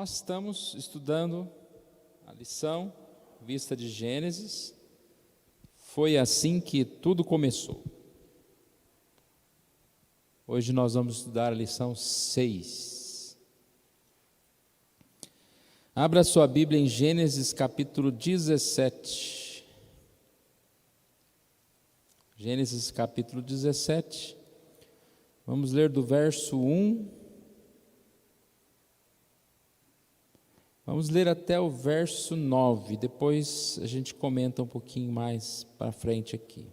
Nós estamos estudando a lição vista de Gênesis. Foi assim que tudo começou. Hoje nós vamos estudar a lição 6. Abra sua Bíblia em Gênesis capítulo 17. Gênesis capítulo 17. Vamos ler do verso 1. Vamos ler até o verso 9, depois a gente comenta um pouquinho mais para frente aqui.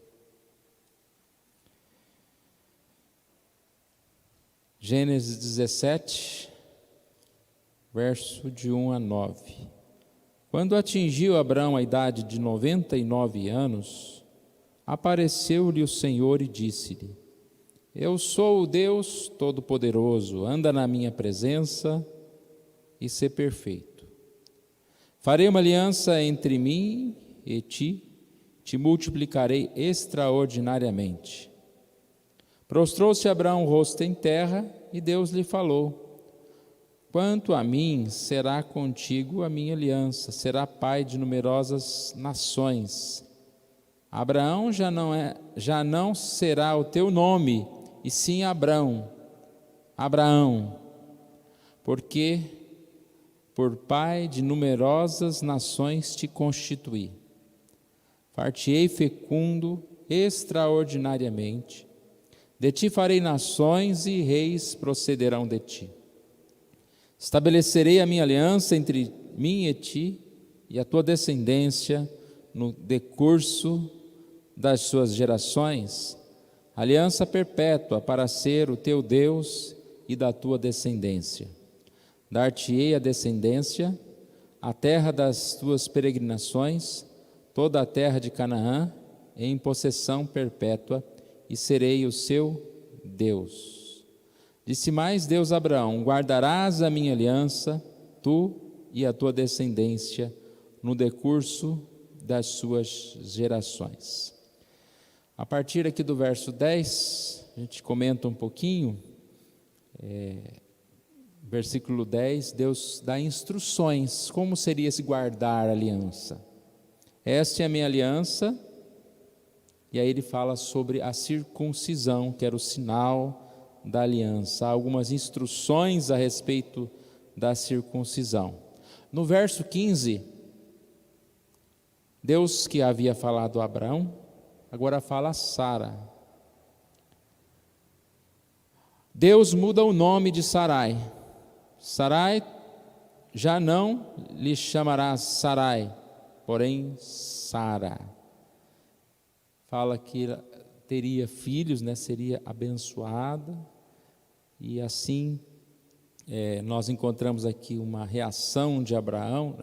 Gênesis 17, verso de 1 a 9. Quando atingiu Abrão a idade de 99 anos, apareceu-lhe o Senhor e disse-lhe: Eu sou o Deus Todo-Poderoso, anda na minha presença e sê perfeito. Farei uma aliança entre mim e ti, te multiplicarei extraordinariamente. Prostrou-se Abrão o rosto em terra, e Deus lhe falou: Quanto a mim, será contigo a minha aliança, será pai de numerosas nações. Abraão já não será o teu nome, e sim Abrão, porque por pai de numerosas nações te constituí. Far-te-ei fecundo extraordinariamente. De ti farei nações e reis procederão de ti. Estabelecerei a minha aliança entre mim e ti e a tua descendência no decurso das suas gerações, aliança perpétua para ser o teu Deus e da tua descendência. Dar-te-ei a descendência, a terra das tuas peregrinações, toda a terra de Canaã, em possessão perpétua, e serei o seu Deus. Disse mais Deus a Abraão: Guardarás a minha aliança, tu e a tua descendência, no decurso das suas gerações. A partir aqui do verso 10, a gente comenta um pouquinho. Versículo 10, Deus dá instruções, como seria esse guardar a aliança. Esta é a minha aliança, e aí ele fala sobre a circuncisão, que era o sinal da aliança. Há algumas instruções a respeito da circuncisão. No verso 15, Deus que havia falado a Abraão, agora fala a Sara. Deus muda o nome de Sarai. Sarai já não lhe chamará Sarai, porém Sara. Fala que teria filhos, seria abençoada, e assim nós encontramos aqui uma reação de Abraão,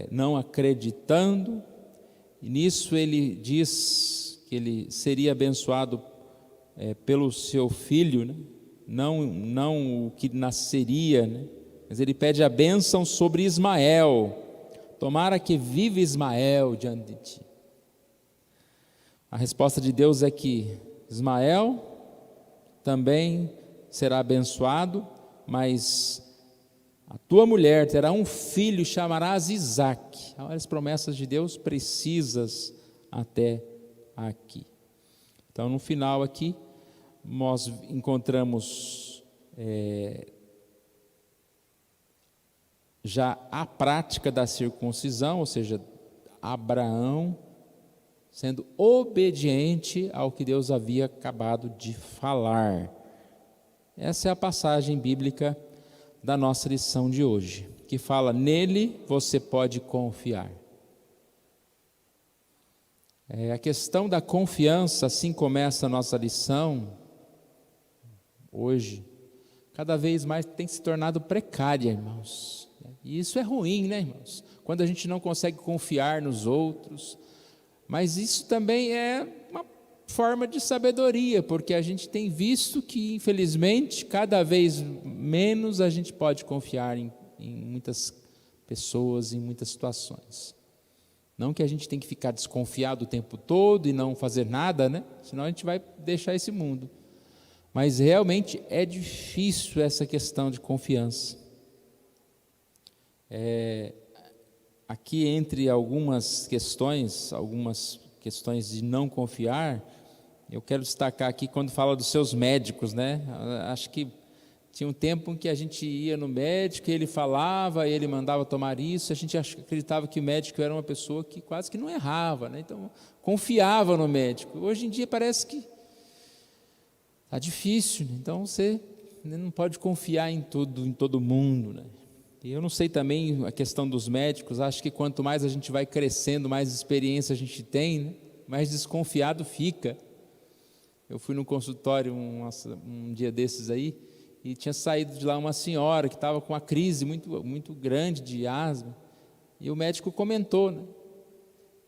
não acreditando, e nisso ele diz que ele seria abençoado pelo seu filho, não o que nasceria, mas ele pede a bênção sobre Ismael. Tomara que viva Ismael diante de ti. A resposta de Deus é que Ismael também será abençoado, mas a tua mulher terá um filho, chamarás Isaque. Olha as promessas de Deus precisas até aqui. Então, no final aqui, nós encontramos já a prática da circuncisão, ou seja, Abraão sendo obediente ao que Deus havia acabado de falar. Essa é a passagem bíblica da nossa lição de hoje, que fala: nele você pode confiar. A questão da confiança, assim começa a nossa lição hoje, cada vez mais tem se tornado precária, irmãos. E isso é ruim, irmãos? Quando a gente não consegue confiar nos outros. Mas isso também é uma forma de sabedoria, porque a gente tem visto que, infelizmente, cada vez menos a gente pode confiar em muitas pessoas, em muitas situações. Não que a gente tem que ficar desconfiado o tempo todo e não fazer nada, senão a gente vai deixar esse mundo. Mas realmente é difícil essa questão de confiança. Aqui, entre algumas questões de não confiar, eu quero destacar aqui quando fala dos seus médicos, né? Acho que tinha um tempo em que a gente ia no médico, ele falava, ele mandava tomar isso, a gente acreditava que o médico era uma pessoa que quase que não errava, né? Então, confiava no médico. Hoje em dia parece que está difícil, né? Então você não pode confiar em tudo, em todo mundo, né? E eu não sei também a questão dos médicos, acho que quanto mais a gente vai crescendo, mais experiência a gente tem, né? Mais desconfiado fica. Eu fui no consultório um dia desses aí, e tinha saído de lá uma senhora que estava com uma crise muito, muito grande de asma, e o médico comentou, né,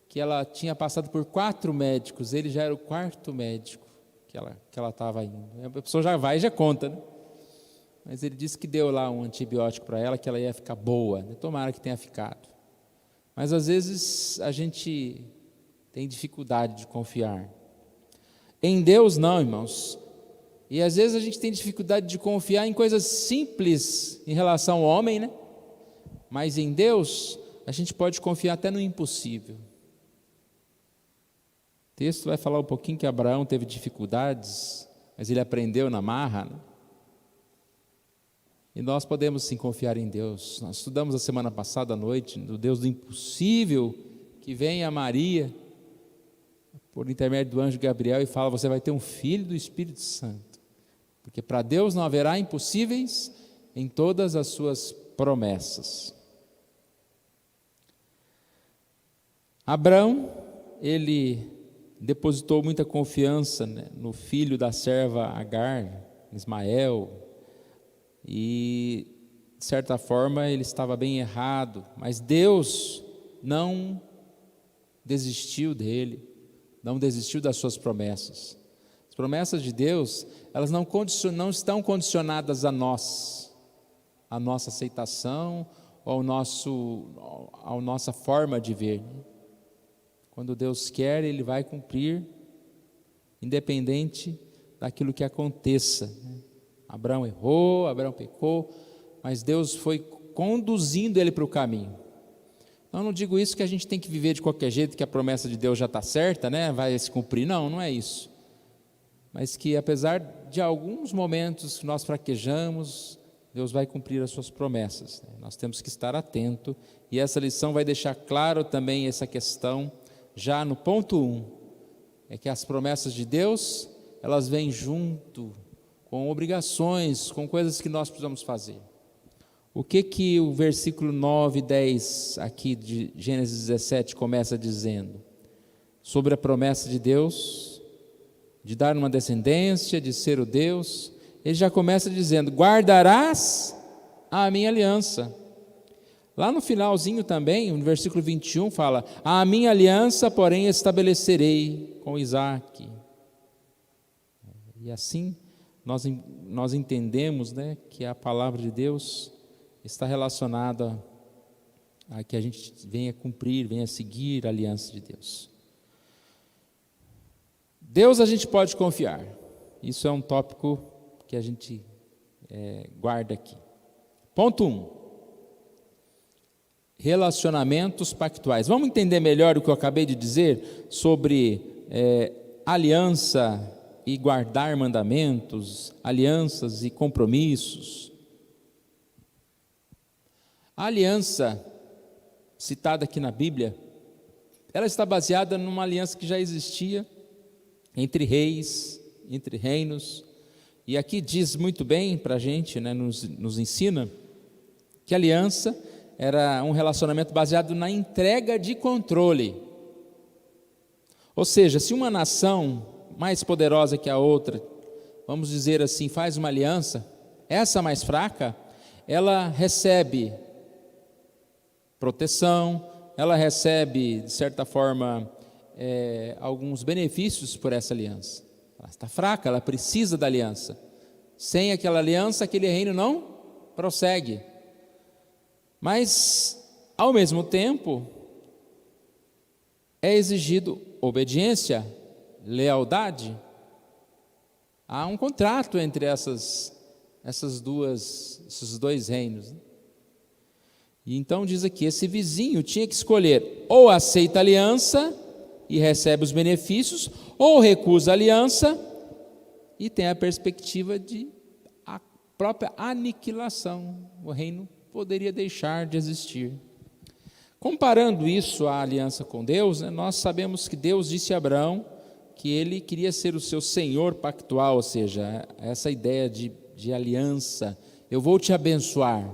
que ela tinha passado por 4 médicos, ele já era o 4º médico que ela estava indo. A pessoa já vai e já conta, né? Mas ele disse que deu lá um antibiótico para ela, que ela ia ficar boa, né? Tomara que tenha ficado. Mas às vezes a gente tem dificuldade de confiar. Em Deus não, irmãos. E às vezes a gente tem dificuldade de confiar em coisas simples em relação ao homem, né? Mas em Deus a gente pode confiar até no impossível. O texto vai falar um pouquinho que Abraão teve dificuldades, mas ele aprendeu na marra, né? E nós podemos sim confiar em Deus. Nós estudamos a semana passada à noite, do Deus do impossível, que vem a Maria, por intermédio do anjo Gabriel, e fala: você vai ter um filho do Espírito Santo. Porque para Deus não haverá impossíveis em todas as suas promessas. Abraão, ele depositou muita confiança, né, no filho da serva Agar, Ismael, e de certa forma ele estava bem errado, mas Deus não desistiu dele, não desistiu das suas promessas. As promessas de Deus, elas não estão condicionadas a nós, a nossa aceitação ou a nossa forma de ver. Quando Deus quer, Ele vai cumprir, independente daquilo que aconteça. Abraão errou, Abraão pecou, mas Deus foi conduzindo ele para o caminho. Eu não digo isso que a gente tem que viver de qualquer jeito, que a promessa de Deus já está certa, né? Vai se cumprir. Não, não é isso. Mas que apesar de alguns momentos que nós fraquejamos, Deus vai cumprir as suas promessas. Nós temos que estar atento, e essa lição vai deixar claro também essa questão, já no ponto 1, é que as promessas de Deus, elas vêm junto com obrigações, com coisas que nós precisamos fazer. O que o versículo 9 e 10 aqui de Gênesis 17 começa dizendo? Sobre a promessa de Deus, de dar uma descendência, de ser o Deus. Ele já começa dizendo: guardarás a minha aliança. Lá no finalzinho também, no versículo 21 fala: a minha aliança, porém, estabelecerei com Isaque. E assim nós entendemos, né, que a palavra de Deus está relacionada a que a gente venha cumprir, venha seguir a aliança de Deus. Deus a gente pode confiar. Isso é um tópico que a gente guarda aqui. Ponto 1. Relacionamentos pactuais. Vamos entender melhor o que eu acabei de dizer sobre aliança e guardar mandamentos, alianças e compromissos. A aliança citada aqui na Bíblia, ela está baseada numa aliança que já existia entre reis, entre reinos, e aqui diz muito bem para a gente, né, nos ensina, que a aliança era um relacionamento baseado na entrega de controle. Ou seja, se uma nação mais poderosa que a outra, vamos dizer assim, faz uma aliança, essa mais fraca, ela recebe proteção, ela recebe, de certa forma, alguns benefícios por essa aliança. Ela está fraca, ela precisa da aliança. Sem aquela aliança, aquele reino não prossegue. Mas, ao mesmo tempo, é exigido obediência, lealdade. Há um contrato entre esses dois reinos. E então diz aqui, esse vizinho tinha que escolher: ou aceita a aliança e recebe os benefícios, ou recusa a aliança e tem a perspectiva de a própria aniquilação. O reino poderia deixar de existir. Comparando isso à aliança com Deus, nós sabemos que Deus disse a Abraão que ele queria ser o seu senhor pactual, ou seja, essa ideia de aliança. Eu vou te abençoar,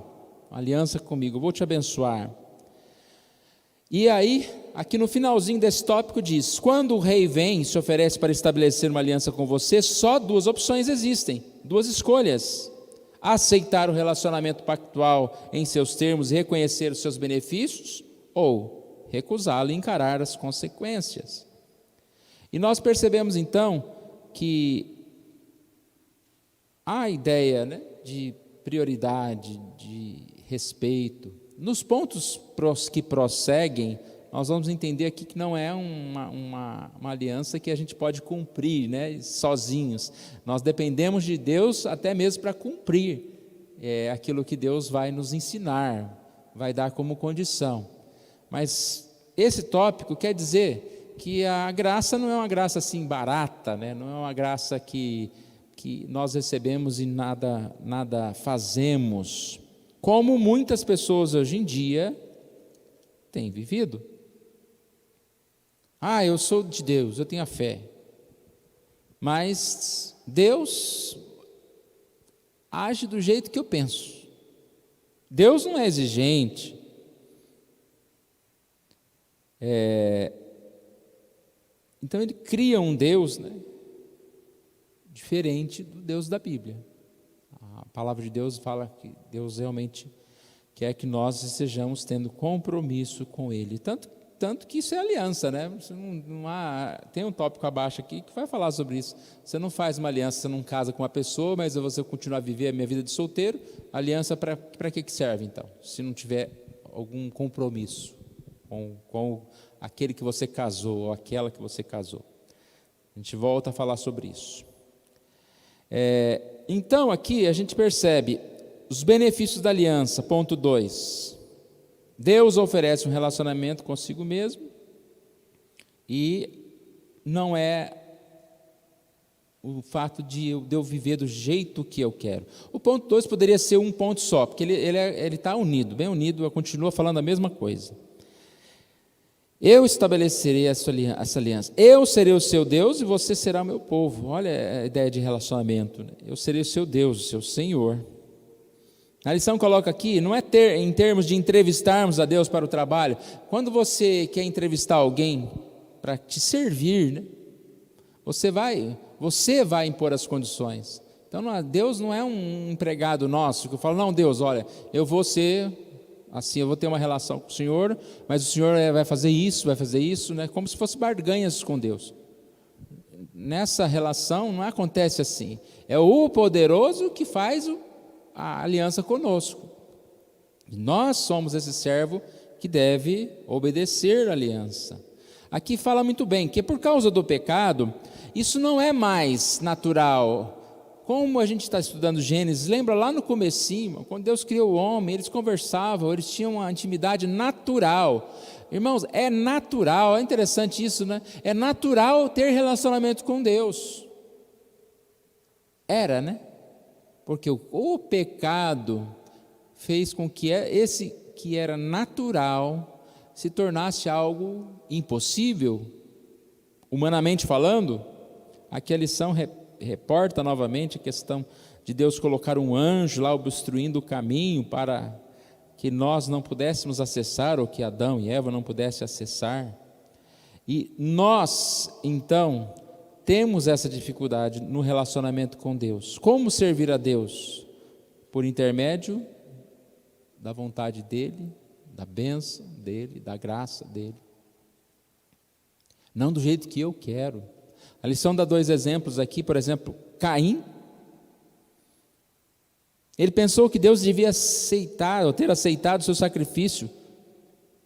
aliança comigo, eu vou te abençoar. E aí, aqui no finalzinho desse tópico diz: quando o rei vem e se oferece para estabelecer uma aliança com você, só duas opções existem, duas escolhas: aceitar o relacionamento pactual em seus termos e reconhecer os seus benefícios, ou recusá-lo e encarar as consequências. E nós percebemos então que a ideia, de prioridade, de respeito, nos pontos que prosseguem, nós vamos entender aqui que não é uma aliança que a gente pode cumprir, sozinhos. Nós dependemos de Deus até mesmo para cumprir aquilo que Deus vai nos ensinar, vai dar como condição. Mas esse tópico quer dizer que a graça não é uma graça assim barata, não é uma graça que nós recebemos e nada fazemos, como muitas pessoas hoje em dia têm vivido. Eu sou de Deus, eu tenho a fé, mas Deus age do jeito que eu penso. Deus não é exigente. Então ele cria um Deus, diferente do Deus da Bíblia. A palavra de Deus fala que Deus realmente quer que nós estejamos tendo compromisso com Ele. Tanto que isso é aliança, Você tem um tópico abaixo aqui que vai falar sobre isso. Você não faz uma aliança, você não casa com uma pessoa, mas você continuar a viver a minha vida de solteiro. Aliança para que serve então? Se não tiver algum compromisso com aquele que você casou, ou aquela que você casou. A gente volta a falar sobre isso. Então aqui a gente percebe os benefícios da aliança. Ponto 2. Deus oferece um relacionamento consigo mesmo e não é o fato de eu viver do jeito que eu quero. O ponto 2 poderia ser um ponto só, porque ele está unido, bem unido, continua falando a mesma coisa. Eu estabelecerei essa aliança. Eu serei o seu Deus e você será o meu povo. Olha a ideia de relacionamento. Eu serei o seu Deus, o seu Senhor. A lição coloca aqui, não é em termos de entrevistarmos a Deus para o trabalho. Quando você quer entrevistar alguém para te servir, você vai impor as condições. Então Deus não é um empregado nosso que fala: não, Deus, olha, eu vou ser assim, eu vou ter uma relação com o Senhor, mas o Senhor vai fazer isso, como se fosse barganhas com Deus. Nessa relação não acontece assim. É o poderoso que faz a aliança conosco. Nós somos esse servo que deve obedecer a aliança. Aqui fala muito bem que por causa do pecado, isso não é mais natural. Como a gente está estudando Gênesis, lembra lá no comecinho, quando Deus criou o homem, eles conversavam, eles tinham uma intimidade natural. Irmãos, é natural, é interessante isso, É natural ter relacionamento com Deus. Era, Porque o pecado fez com que esse que era natural se tornasse algo impossível, humanamente falando. Aqui a lição reporta novamente a questão de Deus colocar um anjo lá obstruindo o caminho para que nós não pudéssemos acessar, ou que Adão e Eva não pudessem acessar. E nós, então, temos essa dificuldade no relacionamento com Deus. Como servir a Deus? Por intermédio da vontade dEle, da bênção dEle, da graça dEle. Não do jeito que eu quero. A lição dá 2 exemplos aqui, por exemplo, Caim. Ele pensou que Deus devia aceitar, ou ter aceitado o seu sacrifício.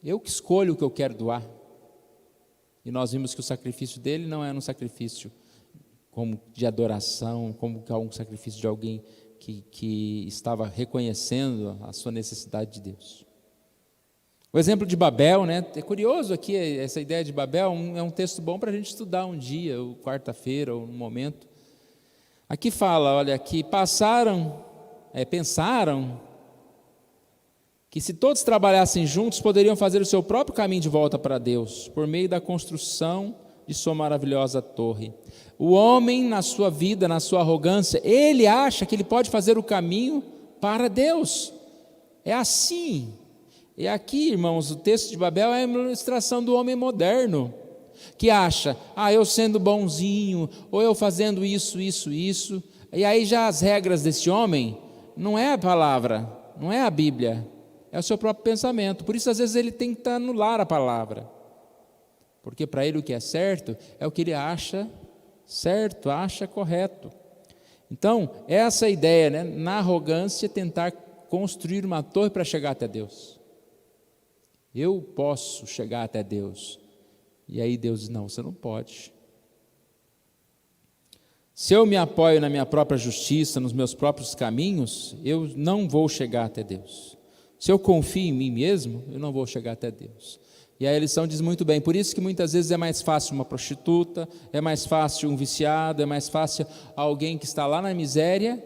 Eu que escolho o que eu quero doar. E nós vimos que o sacrifício dele não era um sacrifício como de adoração, como um sacrifício de alguém que estava reconhecendo a sua necessidade de Deus. O exemplo de Babel, né? É curioso aqui, essa ideia de Babel é um texto bom para a gente estudar um dia, ou quarta-feira, ou um momento. Aqui fala, olha, que pensaram que se todos trabalhassem juntos, poderiam fazer o seu próprio caminho de volta para Deus, por meio da construção de sua maravilhosa torre. O homem, na sua vida, na sua arrogância, ele acha que ele pode fazer o caminho para Deus. É assim. E aqui, irmãos, o texto de Babel é a ilustração do homem moderno, que acha, eu sendo bonzinho, ou eu fazendo isso, e aí já as regras desse homem, não é a palavra, não é a Bíblia, é o seu próprio pensamento. Por isso, às vezes, ele tem que anular a palavra, porque para ele o que é certo é o que ele acha certo, acha correto. Então, essa ideia, né, na arrogância, tentar construir uma torre para chegar até Deus. Eu posso chegar até Deus. E aí Deus diz, não, você não pode. Se eu me apoio na minha própria justiça, nos meus próprios caminhos, eu não vou chegar até Deus. Se eu confio em mim mesmo, eu não vou chegar até Deus. E a lição diz muito bem, por isso que muitas vezes é mais fácil uma prostituta, é mais fácil um viciado, é mais fácil alguém que está lá na miséria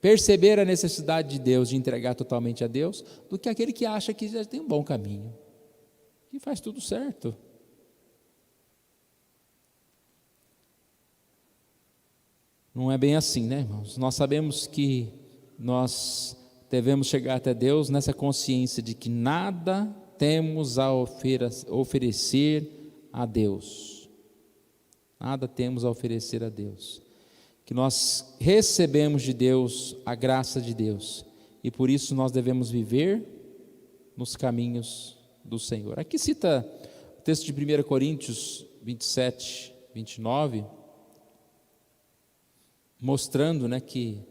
perceber a necessidade de Deus, de entregar totalmente a Deus, do que aquele que acha que já tem um bom caminho, que faz tudo certo. Não é bem assim, né, irmãos? Nós sabemos que nós devemos chegar até Deus nessa consciência de que nada temos a oferecer a Deus. Nada temos a oferecer a Deus. Que nós recebemos de Deus a graça de Deus, e por isso nós devemos viver nos caminhos do Senhor. Aqui cita o texto de 1 Coríntios 27, 29, mostrando, né, que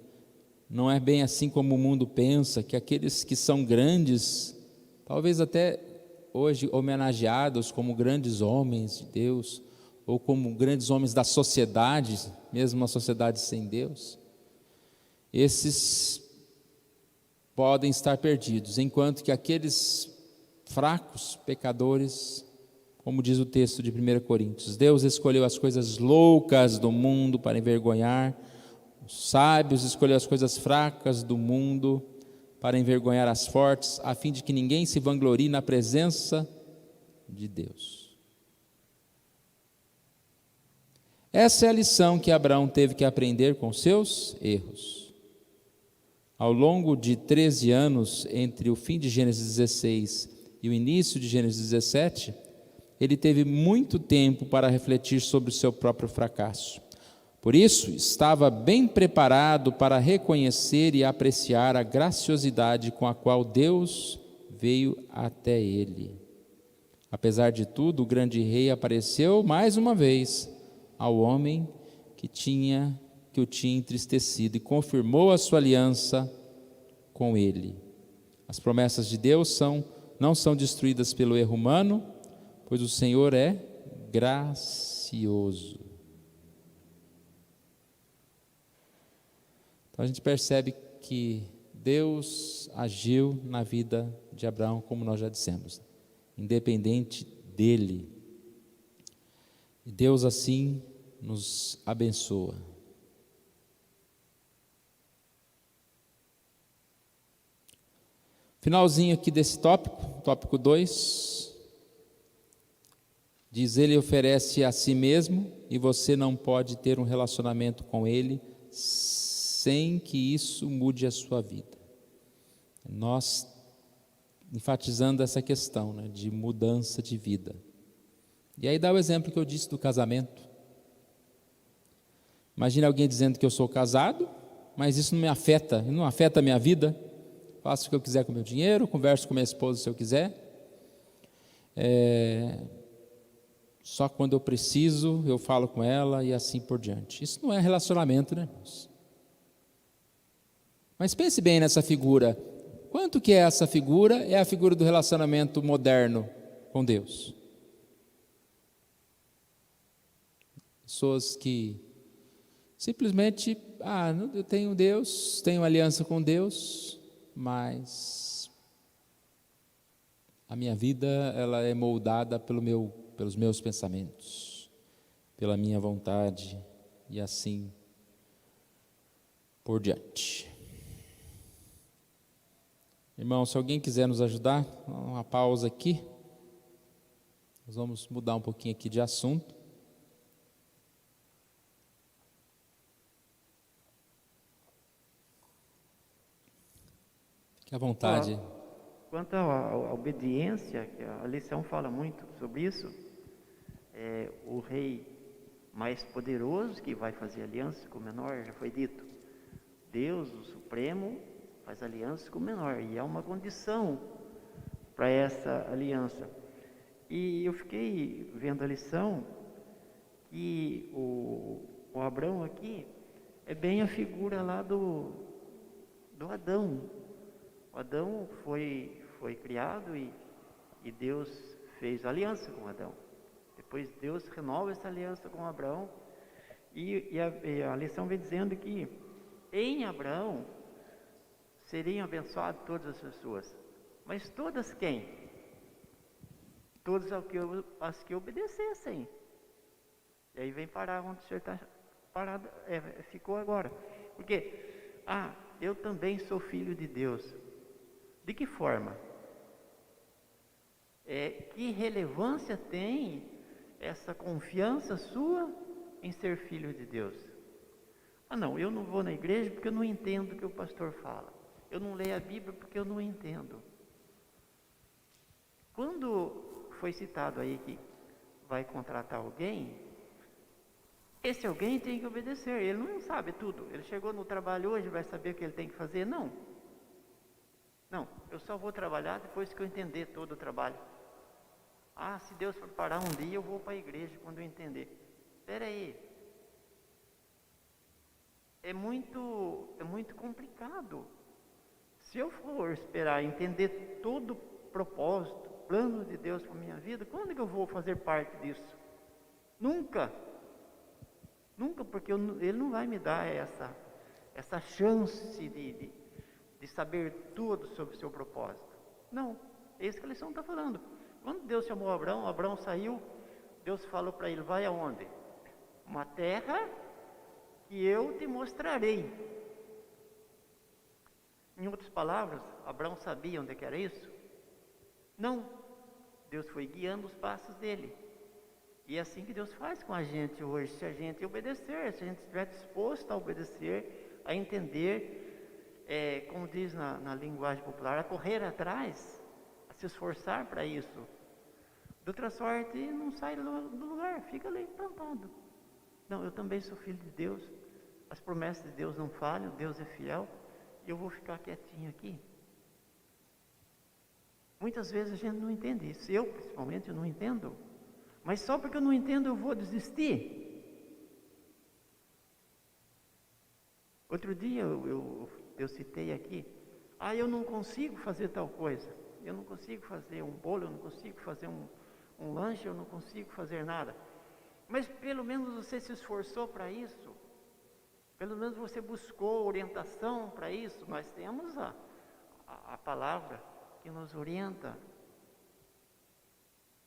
não é bem assim como o mundo pensa, que aqueles que são grandes, talvez até hoje homenageados como grandes homens de Deus, ou como grandes homens da sociedade, mesmo uma sociedade sem Deus, esses podem estar perdidos, enquanto que aqueles fracos, pecadores, como diz o texto de 1 Coríntios, Deus escolheu as coisas loucas do mundo para envergonhar, os sábios escolheu as coisas fracas do mundo para envergonhar as fortes, a fim de que ninguém se vanglorie na presença de Deus. Essa é a lição que Abraão teve que aprender com seus erros. Ao longo de 13 anos, entre o fim de Gênesis 16 e o início de Gênesis 17, ele teve muito tempo para refletir sobre o seu próprio fracasso. Por isso, estava bem preparado para reconhecer e apreciar a graciosidade com a qual Deus veio até ele. Apesar de tudo, o grande rei apareceu mais uma vez ao homem que o tinha entristecido e confirmou a sua aliança com ele. As promessas de Deus não são destruídas pelo erro humano, pois o Senhor é gracioso. Então a gente percebe que Deus agiu na vida de Abraão, como nós já dissemos, independente dele. E Deus assim nos abençoa. Finalzinho aqui desse tópico 2, diz: ele oferece a si mesmo e você não pode ter um relacionamento com ele sem que isso mude a sua vida. Nós enfatizando essa questão, né, de mudança de vida. E aí dá o exemplo que eu disse do casamento. Imagina alguém dizendo que eu sou casado, mas isso não afeta a minha vida. Faço o que eu quiser com o meu dinheiro, converso com minha esposa se eu quiser. Só quando eu preciso, eu falo com ela e assim por diante. Isso não é relacionamento, né, irmãos? Mas pense bem nessa figura. Quanto que é essa figura? É a figura do relacionamento moderno com Deus. Pessoas que simplesmente, eu tenho Deus, tenho aliança com Deus, mas a minha vida ela é moldada pelos meus pensamentos, pela minha vontade e assim por diante. Irmão, se alguém quiser nos ajudar, uma pausa aqui. Nós vamos mudar um pouquinho aqui de assunto. Fique à vontade. Quanto à obediência, que a lição fala muito sobre isso, é o rei mais poderoso que vai fazer aliança com o menor, já foi dito. Deus, o Supremo, faz aliança com o menor, e há uma condição para essa aliança. E eu fiquei vendo a lição, que o Abrão aqui é bem a figura lá do Adão. O Adão foi criado e Deus fez aliança com Adão. Depois Deus renova essa aliança com Abraão, e a lição vem dizendo que em Abraão seriam abençoadas todas as pessoas. Mas todas quem? Todas as que obedecessem. E aí vem parar onde o senhor está parado, ficou agora. Porque, eu também sou filho de Deus. De que forma? Que relevância tem essa confiança sua em ser filho de Deus? Não, eu não vou na igreja porque eu não entendo o que o pastor fala. Eu não leio a Bíblia porque eu não entendo. Quando foi citado aí que vai contratar alguém, esse alguém tem que obedecer. Ele não sabe tudo. Ele chegou no trabalho hoje, vai saber o que ele tem que fazer? Não, eu só vou trabalhar depois que eu entender todo o trabalho. Se Deus preparar um dia, eu vou para a igreja quando eu entender. Espera aí. É muito complicado. Se eu for esperar entender todo o propósito, plano de Deus para a minha vida, quando que eu vou fazer parte disso? Nunca, porque Ele não vai me dar essa chance de saber tudo sobre o seu propósito. Não, é isso que a lição está falando. Quando Deus chamou Abraão saiu, Deus falou para ele: vai aonde? Uma terra que eu te mostrarei. Em outras palavras, Abraão sabia onde que era isso? Não, Deus foi guiando os passos dele. E é assim que Deus faz com a gente hoje, se a gente obedecer, se a gente estiver disposto a obedecer, a entender, como diz na linguagem popular, a correr atrás, a se esforçar para isso. De outra sorte, não sai do lugar, fica ali plantado. Não, eu também sou filho de Deus, as promessas de Deus não falham, Deus é fiel, e eu vou ficar quietinho aqui. Muitas vezes a gente não entende isso, eu principalmente eu não entendo, mas só porque eu não entendo eu vou desistir. Outro dia eu citei aqui, eu não consigo fazer tal coisa, eu não consigo fazer um bolo, eu não consigo fazer um lanche, eu não consigo fazer nada. Mas pelo menos você se esforçou para isso, pelo menos você buscou orientação para isso. Nós temos a palavra que nos orienta.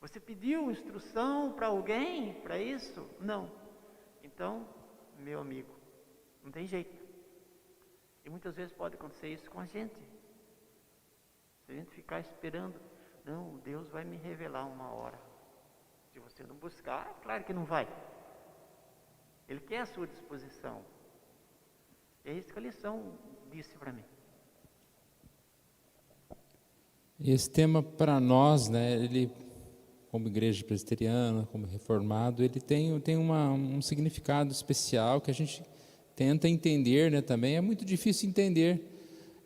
Você pediu instrução para alguém para isso? Não. Então, meu amigo, não tem jeito. E muitas vezes pode acontecer isso com a gente. Se a gente ficar esperando, não, Deus vai me revelar uma hora. Se você não buscar, claro que não vai. Ele quer a sua disposição. É isso que a lição disse para mim. Esse tema para nós, ele, como igreja presbiteriana, como reformado, ele tem um significado especial que a gente tenta entender, também. É muito difícil entender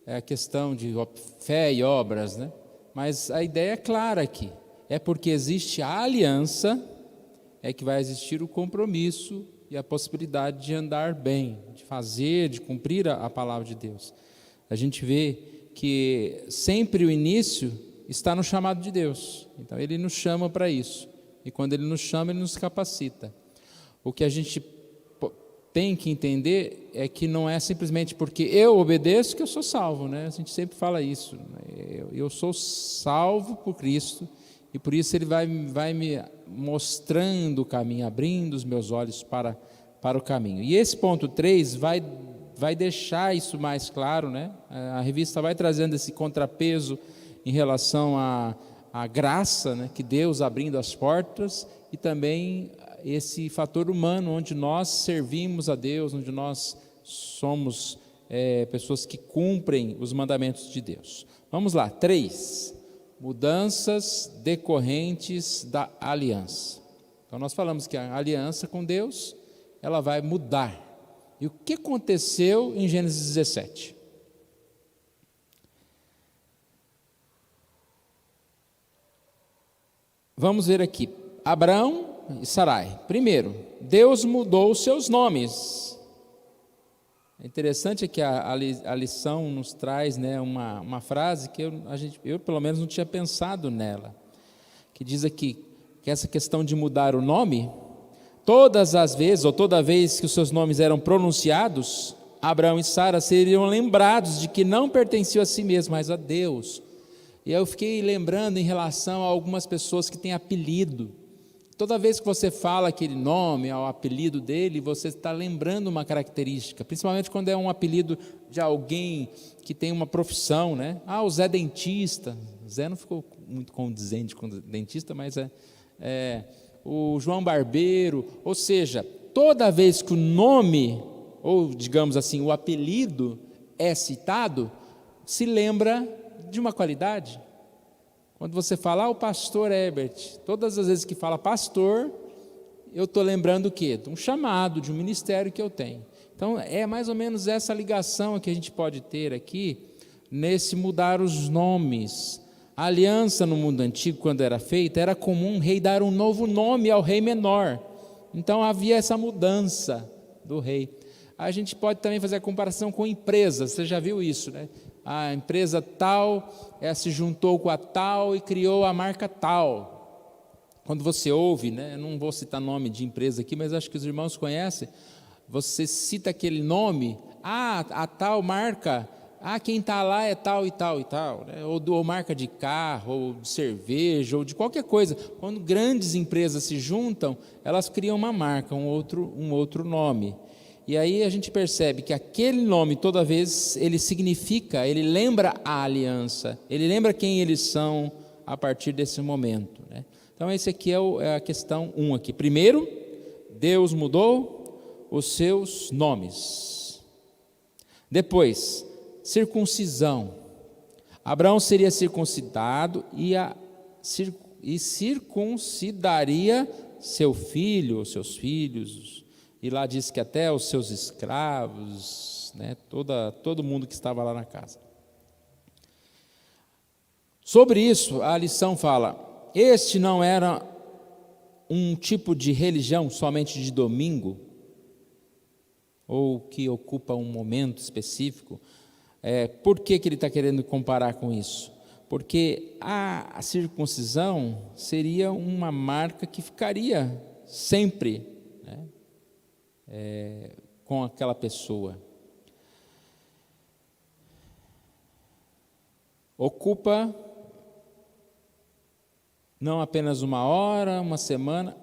a questão de fé e obras, mas a ideia é clara aqui. É porque existe a aliança, é que vai existir o compromisso e a possibilidade de andar bem, de fazer, de cumprir a palavra de Deus. A gente vê que sempre o início está no chamado de Deus. Então Ele nos chama para isso. E quando Ele nos chama, Ele nos capacita. O que a gente tem que entender é que não é simplesmente porque eu obedeço que eu sou salvo, né? A gente sempre fala isso, né? Eu sou salvo por Cristo e por isso Ele vai me mostrando o caminho, abrindo os meus olhos para o caminho. E esse ponto 3 vai deixar isso mais claro, né? A revista vai trazendo esse contrapeso em relação à graça, né? Que Deus abrindo as portas, e também esse fator humano, onde nós servimos a Deus, onde nós somos pessoas que cumprem os mandamentos de Deus. Vamos lá, 3, mudanças decorrentes da aliança. Então nós falamos que a aliança com Deus, ela vai mudar. E o que aconteceu em Gênesis 17? Vamos ver aqui, Abrão e Sarai. Primeiro, Deus mudou os seus nomes. É interessante que a lição nos traz, né, uma frase que eu pelo menos não tinha pensado nela, que diz aqui que essa questão de mudar o nome, todas as vezes, ou toda vez que os seus nomes eram pronunciados, Abraão e Sara seriam lembrados de que não pertenciam a si mesmos, mas a Deus. E eu fiquei lembrando em relação a algumas pessoas que têm apelido. Toda vez que você fala aquele nome, o apelido dele, você está lembrando uma característica, principalmente quando é um apelido de alguém que tem uma profissão, né? O Zé Dentista. Zé não ficou muito condizente com dentista, mas o João Barbeiro. Ou seja, toda vez que o nome, ou digamos assim, o apelido é citado, se lembra de uma qualidade. Quando você fala, o pastor Herbert, todas as vezes que fala pastor, eu estou lembrando o quê? De um chamado, de um ministério que eu tenho. Então, é mais ou menos essa ligação que a gente pode ter aqui, nesse mudar os nomes. A aliança no mundo antigo, quando era feita, era comum um rei dar um novo nome ao rei menor. Então, havia essa mudança do rei. A gente pode também fazer a comparação com empresas, você já viu isso, né? A empresa tal, se juntou com a tal e criou a marca tal. Quando você ouve, né, não vou citar nome de empresa aqui, mas acho que os irmãos conhecem, você cita aquele nome, a tal marca, quem está lá é tal e tal e tal, né? Ou marca de carro, ou de cerveja, ou de qualquer coisa. Quando grandes empresas se juntam, elas criam uma marca, um outro nome. E aí a gente percebe que aquele nome, toda vez, ele significa, ele lembra a aliança, ele lembra quem eles são a partir desse momento, né? Então esse aqui é a questão 1 aqui. Primeiro, Deus mudou os seus nomes. Depois, circuncisão. Abraão seria circuncidado e circuncidaria seu filho, seus filhos. E lá diz que até os seus escravos, né, todo mundo que estava lá na casa. Sobre isso, a lição fala, este não era um tipo de religião somente de domingo, ou que ocupa um momento específico. Por que ele está querendo comparar com isso? Porque a circuncisão seria uma marca que ficaria sempre, né, com aquela pessoa. Ocupa não apenas uma hora, uma semana,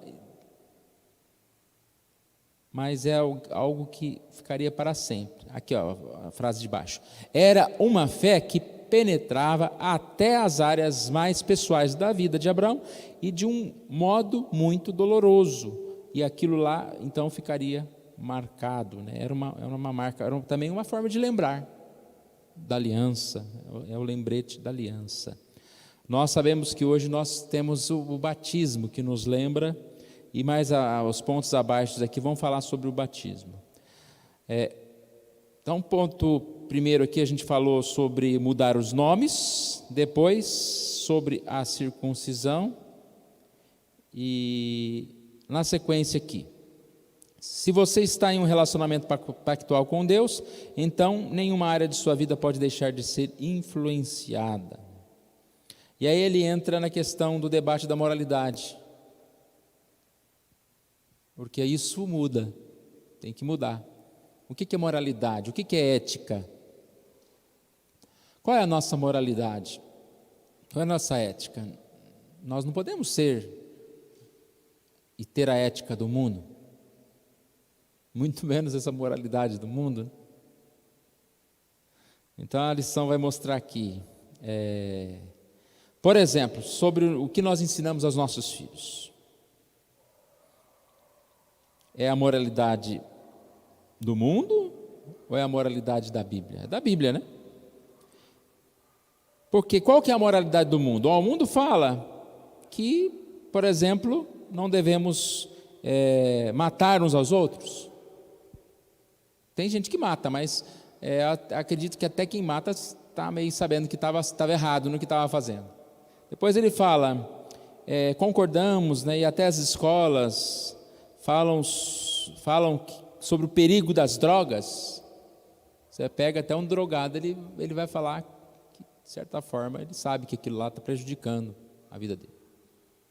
mas é algo que ficaria para sempre. Aqui, a frase de baixo. Era uma fé que penetrava até as áreas mais pessoais da vida de Abraão e de um modo muito doloroso. E aquilo lá, então, ficaria marcado, né? Era uma marca, era também uma forma de lembrar da aliança, é o lembrete da aliança. Nós sabemos que hoje nós temos o batismo que nos lembra, e mais os pontos abaixo aqui vão falar sobre o batismo. Então, ponto primeiro aqui a gente falou sobre mudar os nomes, depois sobre a circuncisão, e na sequência aqui, se você está em um relacionamento pactual com Deus, então nenhuma área de sua vida pode deixar de ser influenciada. E aí ele entra na questão do debate da moralidade, porque isso muda. tem que mudar. O que é moralidade? O que é ética? Qual é a nossa moralidade? Qual é a nossa ética? Nós não podemos ser e ter a ética do mundo, muito menos essa moralidade do mundo. Então a lição vai mostrar aqui, por exemplo, sobre o que nós ensinamos aos nossos filhos. É a moralidade do mundo ou é a moralidade da Bíblia? É da Bíblia, né? Porque qual que é a moralidade do mundo? O mundo fala que, por exemplo, não devemos matar uns aos outros. Tem gente que mata, mas acredito que até quem mata está meio sabendo que estava errado no que estava fazendo. Depois ele fala, concordamos, né, e até as escolas falam sobre o perigo das drogas. Você pega até um drogado, ele vai falar que, de certa forma, ele sabe que aquilo lá está prejudicando a vida dele.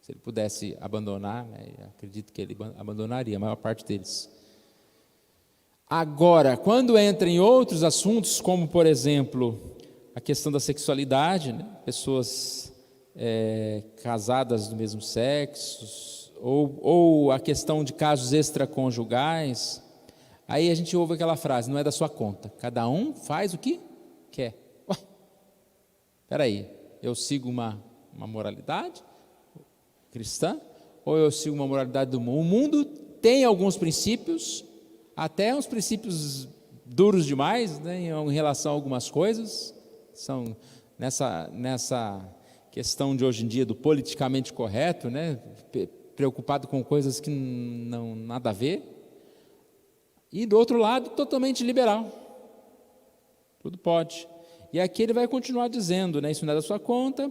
Se ele pudesse abandonar, acredito que ele abandonaria a maior parte deles. Agora, quando entra em outros assuntos, como, por exemplo, a questão da sexualidade, né? Pessoas casadas do mesmo sexo, ou a questão de casos extraconjugais, aí a gente ouve aquela frase, não é da sua conta, cada um faz o que quer. Espera aí, eu sigo uma moralidade cristã, ou eu sigo uma moralidade do mundo? O mundo tem alguns princípios, até uns princípios duros demais, né, em relação a algumas coisas, são nessa questão de hoje em dia do politicamente correto, né, preocupado com coisas que não nada a ver, e do outro lado totalmente liberal, tudo pode. E aqui ele vai continuar dizendo, né, isso não é da sua conta.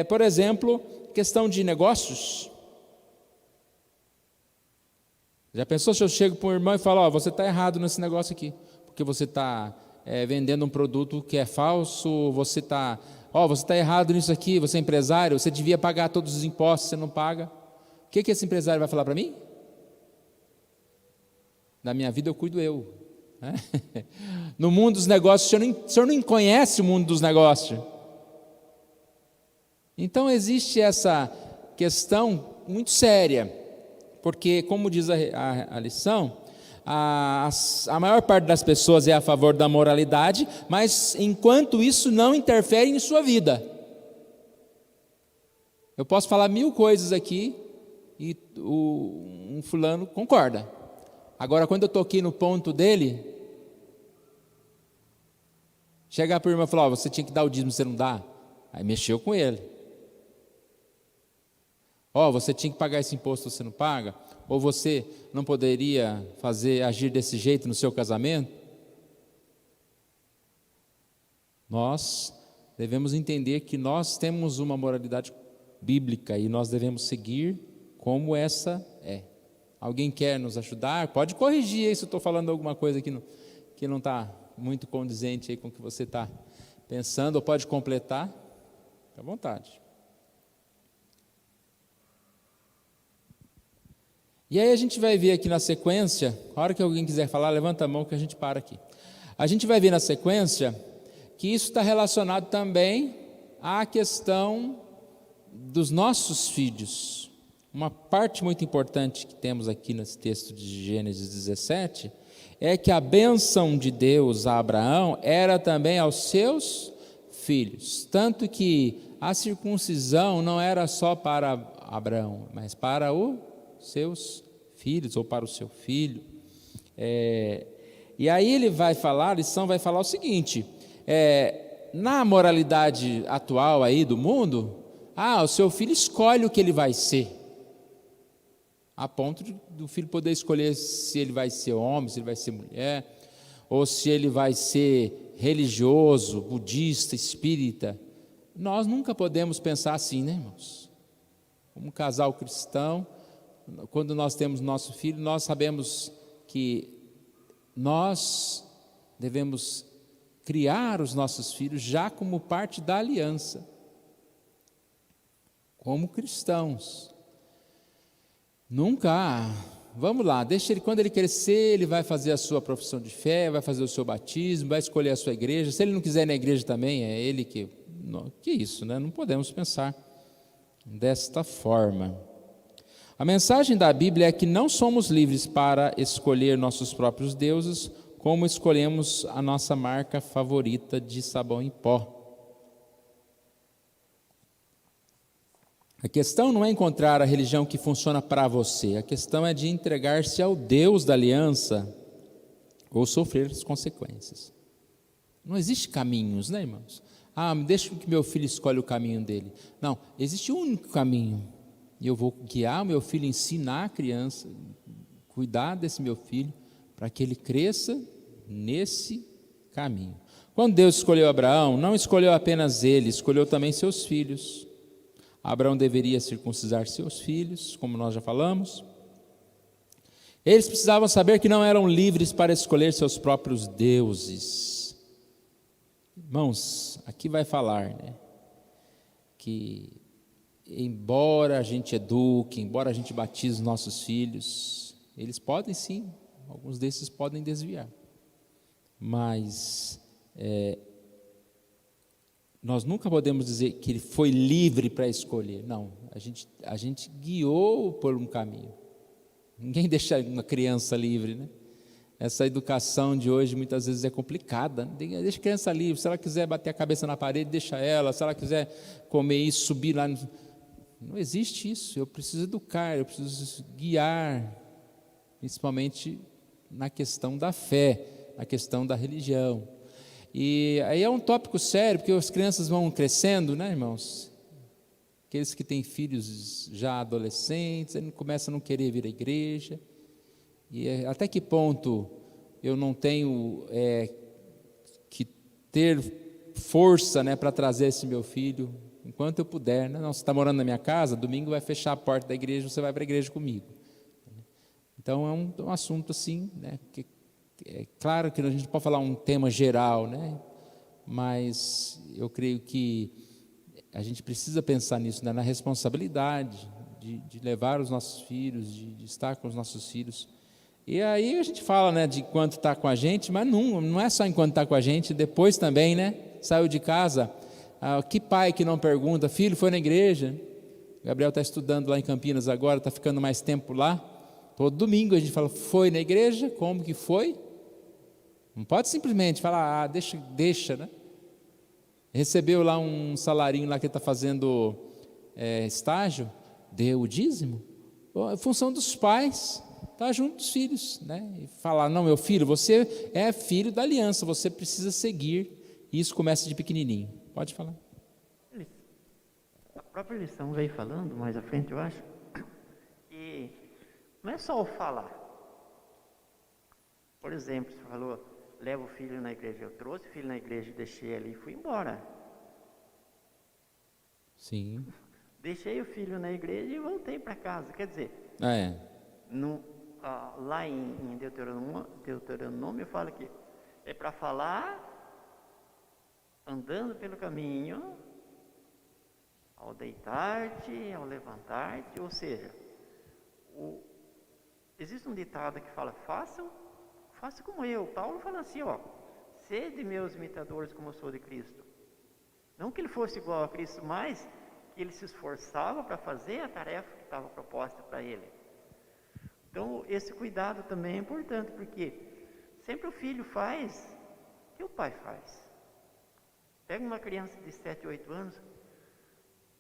Por exemplo, questão de negócios. Já pensou se eu chego para um irmão e falo, você está errado nesse negócio aqui, porque você está vendendo um produto que é falso, você está errado nisso aqui, você é empresário, você devia pagar todos os impostos, você não paga. O que esse empresário vai falar para mim? Da minha vida eu cuido eu. Né? No mundo dos negócios, o senhor não conhece o mundo dos negócios. Então existe essa questão muito séria, porque, como diz a lição, a maior parte das pessoas é a favor da moralidade, mas enquanto isso não interfere em sua vida. Eu posso falar 1000 coisas aqui e um fulano concorda. Agora, quando eu toquei no ponto dele, chegar para o irmão e falar, você tinha que dar o dízimo, você não dá. Aí mexeu com ele. Você tinha que pagar esse imposto, você não paga? Ou você não poderia agir desse jeito no seu casamento? Nós devemos entender que nós temos uma moralidade bíblica e nós devemos seguir como essa é. Alguém quer nos ajudar? Pode corrigir aí se eu estou falando alguma coisa que não está muito condizente aí com o que você está pensando, ou pode completar, fica à vontade. E aí a gente vai ver aqui na sequência, a hora que alguém quiser falar, levanta a mão que a gente para aqui. A gente vai ver na sequência que isso está relacionado também à questão dos nossos filhos. Uma parte muito importante que temos aqui nesse texto de Gênesis 17 é que a bênção de Deus a Abraão era também aos seus filhos, tanto que a circuncisão não era só para Abraão, mas para os seus filhos ou para o seu filho. E aí ele vai falar, a lição vai falar o seguinte, na moralidade atual aí do mundo, o seu filho escolhe o que ele vai ser, a ponto do filho poder escolher se ele vai ser homem, se ele vai ser mulher, ou se ele vai ser religioso, budista, espírita. Nós nunca podemos pensar assim, né, irmãos? Como um casal cristão, quando nós temos nosso filho, nós sabemos que nós devemos criar os nossos filhos já como parte da aliança, como cristãos. Nunca vamos lá, deixa ele, quando ele crescer, ele vai fazer a sua profissão de fé, vai fazer o seu batismo, vai escolher a sua igreja. Se ele não quiser ir na igreja também, é ele que... Que isso, né? Não podemos pensar desta forma. A mensagem da Bíblia é que não somos livres para escolher nossos próprios deuses, como escolhemos a nossa marca favorita de sabão em pó. A questão não é encontrar a religião que funciona para você, a questão é de entregar-se ao Deus da aliança ou sofrer as consequências. Não existe caminhos, né, irmãos? Deixa que meu filho escolha o caminho dele. Não, existe um único caminho. E eu vou guiar o meu filho, ensinar a criança, cuidar desse meu filho, para que ele cresça nesse caminho. Quando Deus escolheu Abraão, não escolheu apenas ele, escolheu também seus filhos. Abraão deveria circuncidar seus filhos, como nós já falamos. Eles precisavam saber que não eram livres para escolher seus próprios deuses. Irmãos, aqui vai falar, né, que embora a gente eduque, embora a gente batize nossos filhos, eles podem sim, alguns desses podem desviar. Mas nós nunca podemos dizer que ele foi livre para escolher. Não, a gente guiou por um caminho. Ninguém deixa uma criança livre, né? Essa educação de hoje muitas vezes é complicada. Deixa a criança livre. Se ela quiser bater a cabeça na parede, deixa ela. Se ela quiser comer isso, subir lá. Não existe isso. Eu preciso educar, eu preciso guiar, principalmente na questão da fé, na questão da religião. E aí é um tópico sério, porque as crianças vão crescendo, né, irmãos? Aqueles que têm filhos já adolescentes, eles começam a não querer vir à igreja. E até que ponto eu não tenho que ter força, né, para trazer esse meu filho, enquanto eu puder, né? Não, você está morando na minha casa, domingo vai fechar a porta da igreja, você vai para a igreja comigo. Então é um assunto assim, né, que é claro que a gente pode falar um tema geral, né? Mas eu creio que a gente precisa pensar nisso, né? Na responsabilidade de levar os nossos filhos, de estar com os nossos filhos. E aí a gente fala, né, de enquanto está com a gente, mas não é só enquanto está com a gente, depois também, né? Saiu de casa, que pai que não pergunta, filho, foi na igreja? O Gabriel está estudando lá em Campinas agora, está ficando mais tempo lá. Todo domingo a gente fala, foi na igreja? Como que foi? Não pode simplesmente falar, deixa, né? Recebeu lá um salarinho lá que ele está fazendo estágio, deu o dízimo. É função dos pais, estar junto dos filhos, né? E falar, não, meu filho, você é filho da aliança, você precisa seguir. E isso começa de pequenininho. Pode falar. A própria lição veio falando, mais à frente eu acho, que não é só o falar. Por exemplo, você falou, leva o filho na igreja. Eu trouxe o filho na igreja, deixei ali e fui embora. Sim. Deixei o filho na igreja e voltei para casa. Quer dizer, lá em Deuteronômio fala que é para falar andando pelo caminho, ao deitar-te, ao levantar-te, ou seja, existe um ditado que fala, faça como eu. Paulo fala assim, sede meus imitadores como eu sou de Cristo. Não que ele fosse igual a Cristo, mas que ele se esforçava para fazer a tarefa que estava proposta para ele. Então, esse cuidado também é importante, porque sempre o filho faz o que o pai faz. Pega uma criança de 7, 8 anos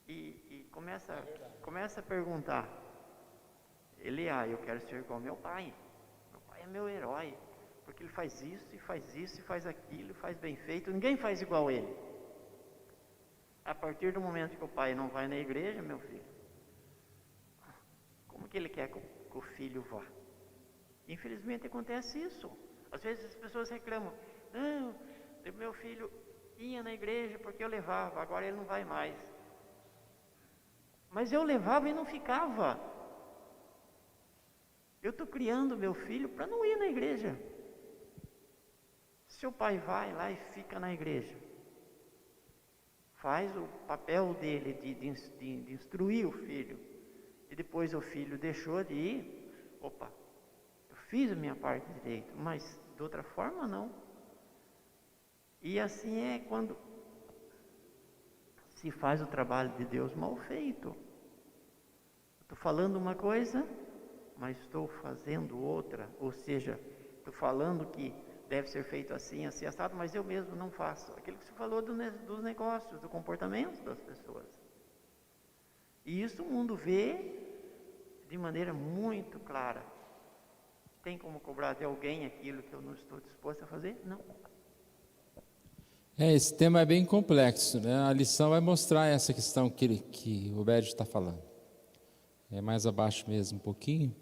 e começa a perguntar. Ele, eu quero ser igual ao meu pai. Meu pai é meu herói, porque ele faz isso, e faz isso, e faz aquilo, e faz bem feito. Ninguém faz igual a ele. A partir do momento que o pai não vai na igreja, meu filho, como que ele quer que o filho vá? Infelizmente acontece isso. Às vezes as pessoas reclamam, não, meu filho ia na igreja porque eu levava, agora ele não vai mais. Mas eu levava e não ficava. Eu estou criando meu filho para não ir na igreja. Se o pai vai lá e fica na igreja, faz o papel dele de instruir o filho, e depois o filho deixou de ir, fiz a minha parte direito, mas de outra forma não. E assim é quando se faz o trabalho de Deus mal feito. Estou falando uma coisa, mas estou fazendo outra. Ou seja, estou falando que deve ser feito assim, assim, assado, mas eu mesmo não faço. Aquilo que você falou dos negócios, do comportamento das pessoas. E isso o mundo vê de maneira muito clara. Tem como cobrar de alguém aquilo que eu não estou disposto a fazer? Não. Esse tema é bem complexo, né? A lição vai mostrar essa questão que o Bédio está falando. É mais abaixo mesmo, um pouquinho.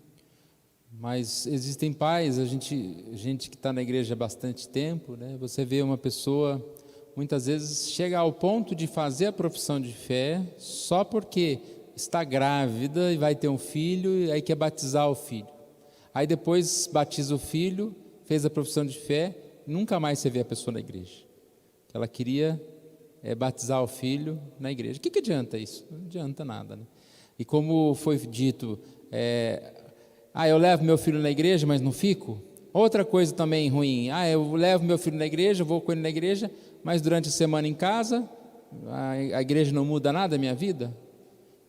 Mas existem pais, a gente que está na igreja há bastante tempo, né? Você vê uma pessoa, muitas vezes, chega ao ponto de fazer a profissão de fé só porque está grávida e vai ter um filho, e aí quer batizar o filho. Aí depois batiza o filho, fez a profissão de fé, nunca mais você vê a pessoa na igreja. Ela queria batizar o filho na igreja. O que adianta isso? Não adianta nada, né? E como foi dito, eu levo meu filho na igreja, mas não fico. Outra coisa também ruim, eu levo meu filho na igreja, vou com ele na igreja, mas durante a semana em casa, a igreja não muda nada a minha vida.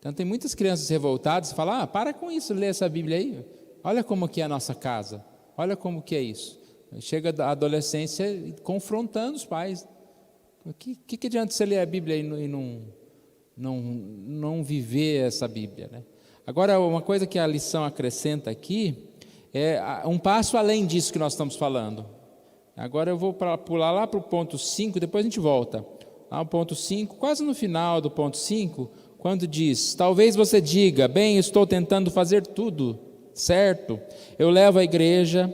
Então tem muitas crianças revoltadas e falam, para com isso, lê essa Bíblia aí. Olha como que é a nossa casa, olha como que é isso. Chega a adolescência confrontando os pais. O que adianta você ler a Bíblia e não viver essa Bíblia, né? Agora, uma coisa que a lição acrescenta aqui é um passo além disso que nós estamos falando. Agora eu vou pular lá para o ponto 5, depois a gente volta. Lá no ponto 5, quase no final do ponto 5, quando diz, talvez você diga, bem, estou tentando fazer tudo certo, eu levo a igreja,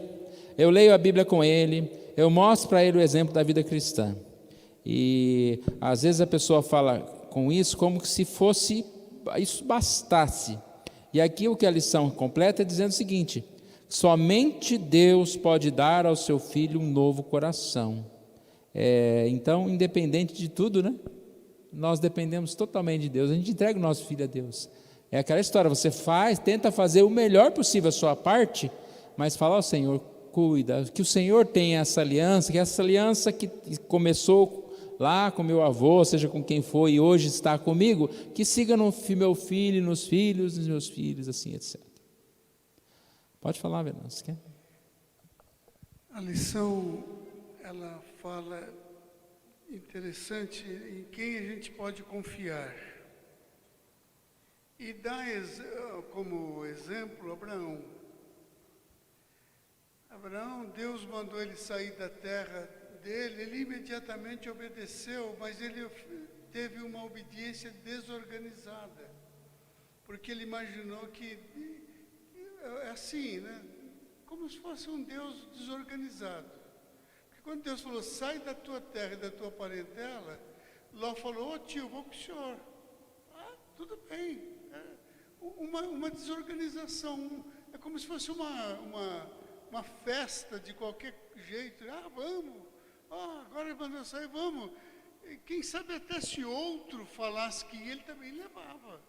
eu leio a Bíblia com ele, eu mostro para ele o exemplo da vida cristã. E às vezes a pessoa fala com isso como se fosse, isso bastasse. E aqui o que a lição completa é dizendo o seguinte, somente Deus pode dar ao seu filho um novo coração. Então, independente de tudo, né? Nós dependemos totalmente de Deus, a gente entrega o nosso filho a Deus. É aquela história, você tenta fazer o melhor possível a sua parte, mas fala ao Senhor, cuida, que o Senhor tenha essa aliança, que essa aliança que começou lá com meu avô, seja com quem foi e hoje está comigo, que siga no meu filho, nos filhos dos meus filhos, assim, etc. Pode falar, Venâncio, quer? A lição, ela fala interessante em quem a gente pode confiar. E dá como exemplo Abraão. Abraão, Deus mandou ele sair da terra dele, ele imediatamente obedeceu, mas ele teve uma obediência desorganizada, porque ele imaginou que é assim, né? Como se fosse um Deus desorganizado. Porque quando Deus falou, sai da tua terra e da tua parentela, Ló falou, tio, vou com o senhor. Tudo bem. Uma desorganização, é como se fosse uma festa de qualquer jeito. Vamos. Agora mandou sair, vamos. Quem sabe até se outro falasse que ele também levava.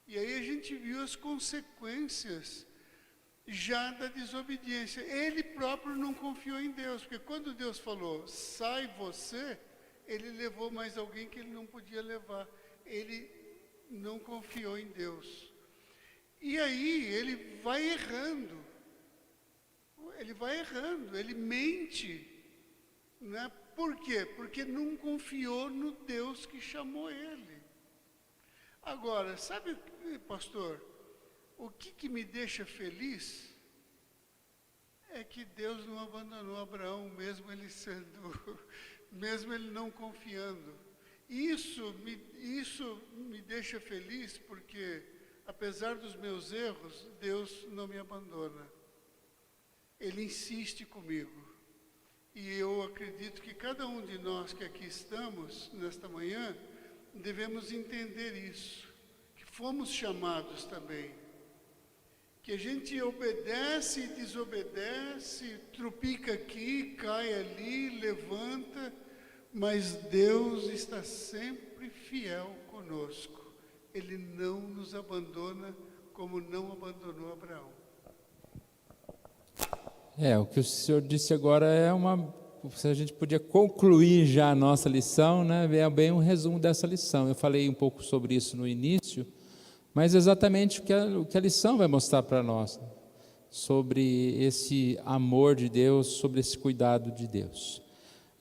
E aí a gente viu as consequências já da desobediência. Ele próprio não confiou em Deus, porque quando Deus falou, sai você, ele levou mais alguém que ele não podia levar. Ele não confiou em Deus. E aí ele vai errando. Ele mente. Né? Por quê? Porque não confiou no Deus que chamou ele. Agora, sabe, pastor, o que me deixa feliz é que Deus não abandonou Abraão, mesmo ele não confiando. Isso me deixa feliz porque, apesar dos meus erros, Deus não me abandona. Ele insiste comigo. E eu acredito que cada um de nós que aqui estamos, nesta manhã, devemos entender isso, que fomos chamados também, que a gente obedece e desobedece, trupica aqui, cai ali, levanta, mas Deus está sempre fiel conosco. Ele não nos abandona como não abandonou Abraão. O que o senhor disse agora se a gente podia concluir já a nossa lição, né? É bem um resumo dessa lição. Eu falei um pouco sobre isso no início, mas exatamente o que a lição vai mostrar para nós, sobre esse amor de Deus, sobre esse cuidado de Deus.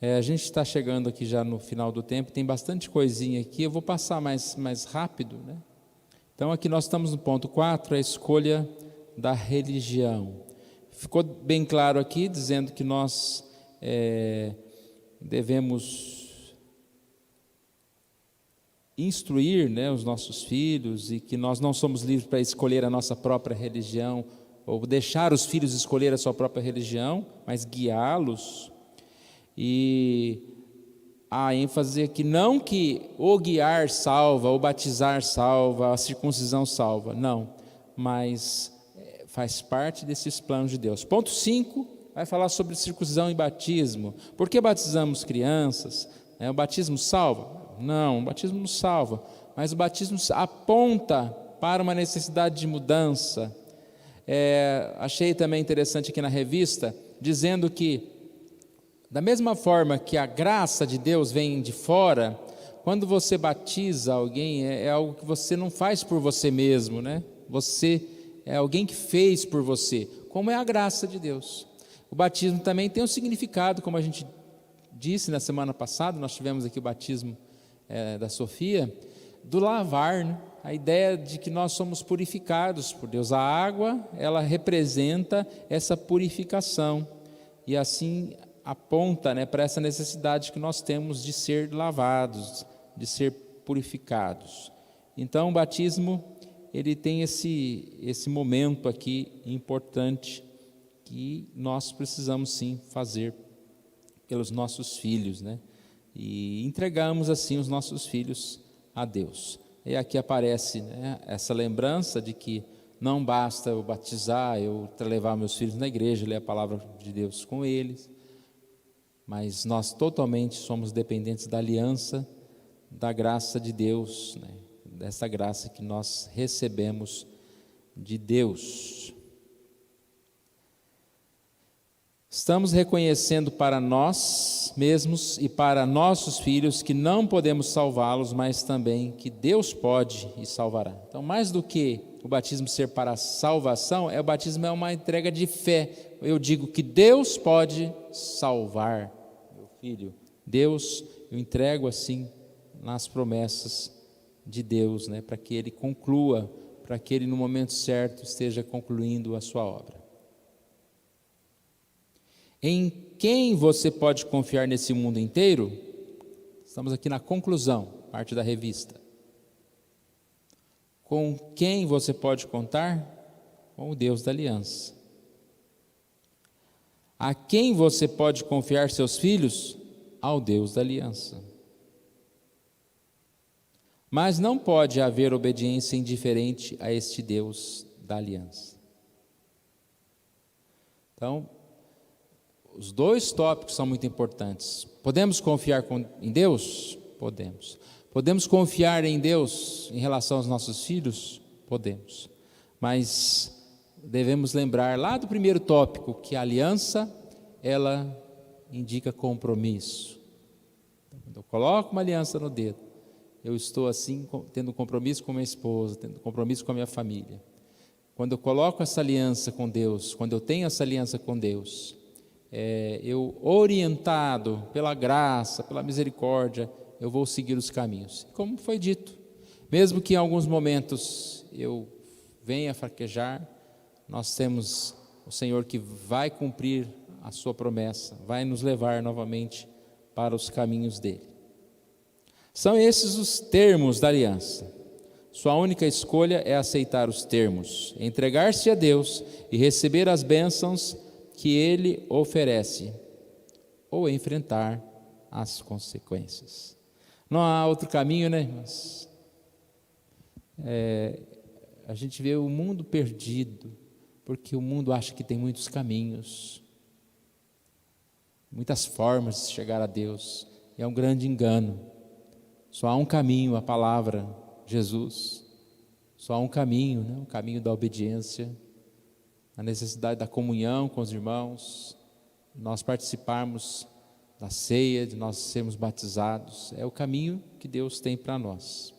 A gente está chegando aqui já no final do tempo, tem bastante coisinha aqui, eu vou passar mais rápido, né? Então aqui nós estamos no ponto 4, a escolha da religião. Ficou bem claro aqui, dizendo que nós devemos instruir, né, os nossos filhos, e que nós não somos livres para escolher a nossa própria religião, ou deixar os filhos escolher a sua própria religião, mas guiá-los. E a ênfase aqui, não que o guiar salva, o batizar salva, a circuncisão salva, não, mas faz parte desses planos de Deus. Ponto 5, vai falar sobre circuncisão e batismo. Por que batizamos crianças? O batismo salva? Não, o batismo não salva, mas o batismo aponta para uma necessidade de mudança. Achei também interessante aqui na revista, dizendo que, da mesma forma que a graça de Deus vem de fora, quando você batiza alguém, é algo que você não faz por você mesmo, né? Você é alguém que fez por você, como é a graça de Deus. O batismo também tem um significado, como a gente disse na semana passada, nós tivemos aqui o batismo da Sofia, do lavar, né? A ideia de que nós somos purificados por Deus. A água, ela representa essa purificação, e assim aponta, né, para essa necessidade que nós temos de ser lavados, de ser purificados. Então o batismo, ele tem esse momento aqui importante, que nós precisamos sim fazer pelos nossos filhos, né? E entregamos assim os nossos filhos a Deus. E aqui aparece, né, essa lembrança de que não basta eu batizar, eu levar meus filhos na igreja, ler a palavra de Deus com eles, mas nós totalmente somos dependentes da aliança, da graça de Deus, né? Dessa graça que nós recebemos de Deus. Estamos reconhecendo para nós mesmos e para nossos filhos que não podemos salvá-los, mas também que Deus pode e salvará. Então, mais do que o batismo ser para a salvação, o batismo é uma entrega de fé. Eu digo que Deus pode salvar meu filho. Deus, eu entrego assim nas promessas de Deus, né, para que Ele conclua, para que Ele no momento certo esteja concluindo a sua obra. Em quem você pode confiar nesse mundo inteiro? Estamos aqui na conclusão, parte da revista. Com quem você pode contar? Com o Deus da aliança. A quem você pode confiar seus filhos? Ao Deus da aliança. Mas não pode haver obediência indiferente a este Deus da aliança. Então, os dois tópicos são muito importantes. Podemos confiar em Deus? Podemos. Podemos confiar em Deus em relação aos nossos filhos? Podemos. Mas devemos lembrar lá do primeiro tópico que a aliança, ela indica compromisso. Quando eu coloco uma aliança no dedo, eu estou assim tendo compromisso com minha esposa, tendo compromisso com a minha família. Quando eu coloco essa aliança com Deus, quando eu tenho essa aliança com Deus, eu orientado pela graça, pela misericórdia, eu vou seguir os caminhos. Como foi dito, mesmo que em alguns momentos eu venha fraquejar, nós temos o Senhor que vai cumprir a sua promessa, vai nos levar novamente para os caminhos dele. São esses os termos da aliança. Sua única escolha é aceitar os termos, entregar-se a Deus e receber as bênçãos que Ele oferece, ou enfrentar as consequências. Não há outro caminho, né? Mas, a gente vê o mundo perdido, porque o mundo acha que tem muitos caminhos, muitas formas de chegar a Deus. É um grande engano. Só há um caminho, a palavra Jesus. Só há um caminho, né? O caminho da obediência. a necessidade da comunhão com os irmãos, nós participarmos da ceia, de nós sermos batizados. É o caminho que Deus tem para nós.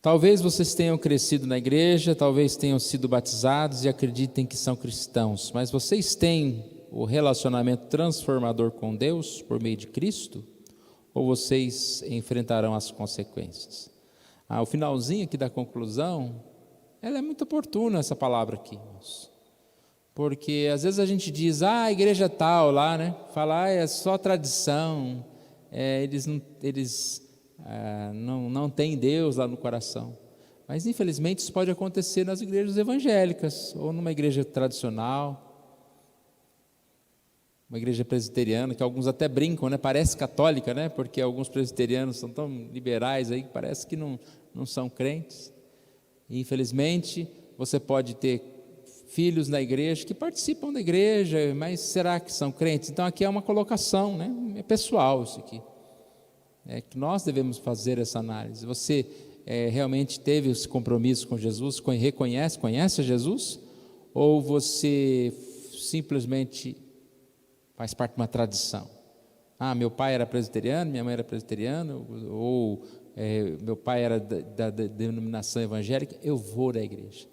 Talvez vocês tenham crescido na igreja, talvez tenham sido batizados e acreditem que são cristãos, mas vocês têm o relacionamento transformador com Deus por meio de Cristo? Ou vocês enfrentarão as consequências? O finalzinho aqui da conclusão, ela é muito oportuna, essa palavra aqui, irmãos. Porque às vezes a gente diz, a igreja tal lá, né? Fala, é só tradição, eles não têm Deus lá no coração. Mas infelizmente isso pode acontecer nas igrejas evangélicas, ou numa igreja tradicional, uma igreja presbiteriana, que alguns até brincam, né? Parece católica, né? Porque alguns presbiterianos são tão liberais aí, que parece que não são crentes. E infelizmente você pode ter filhos na igreja que participam da igreja, mas será que são crentes? Então aqui é uma colocação, né? É pessoal isso aqui. É que nós devemos fazer essa análise. Você realmente teve esse compromisso com Jesus, conhece a Jesus? Ou você simplesmente faz parte de uma tradição? Meu pai era presbiteriano, minha mãe era presbiteriana, ou meu pai era da denominação evangélica, eu vou da igreja.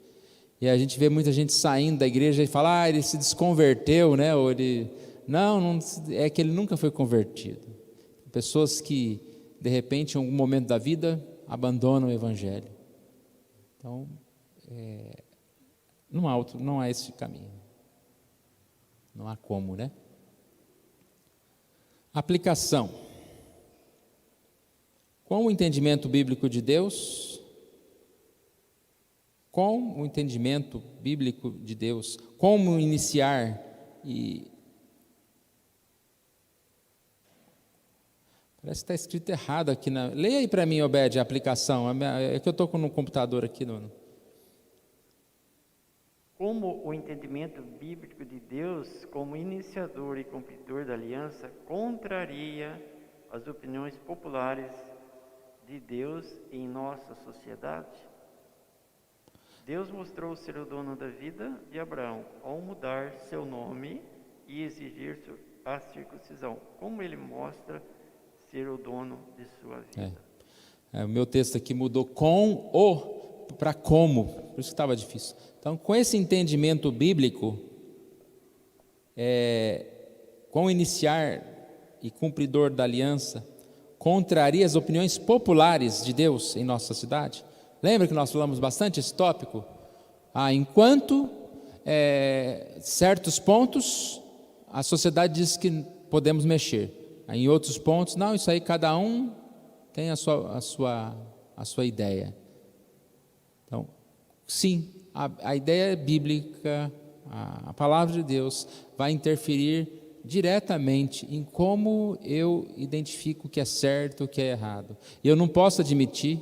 E a gente vê muita gente saindo da igreja e fala, ele se desconverteu, né? Ou ele... Não, é que ele nunca foi convertido. Pessoas que, de repente, em algum momento da vida, abandonam o evangelho. Então, não há esse caminho. Não há como, né? Aplicação. Com o entendimento bíblico de Deus, com o entendimento bíblico de Deus, como iniciar Parece que está escrito errado aqui. Leia aí para mim, Obed, a aplicação. É que eu estou no computador aqui. Como o entendimento bíblico de Deus, como iniciador e cumpridor da aliança, contraria as opiniões populares de Deus em nossa sociedade? Deus mostrou ser o dono da vida de Abraão ao mudar seu nome e exigir a circuncisão. Como ele mostra ser o dono de sua vida? O meu texto aqui mudou com o para como, por isso que estava difícil. Então, com esse entendimento bíblico, com o iniciar e cumpridor da aliança, contraria as opiniões populares de Deus em nossa cidade. Lembra que nós falamos bastante esse tópico? Enquanto certos pontos a sociedade diz que podemos mexer, em outros pontos, não, isso aí cada um tem a sua ideia. Então, sim, a ideia bíblica, a palavra de Deus vai interferir diretamente em como eu identifico o que é certo e o que é errado. E eu não posso admitir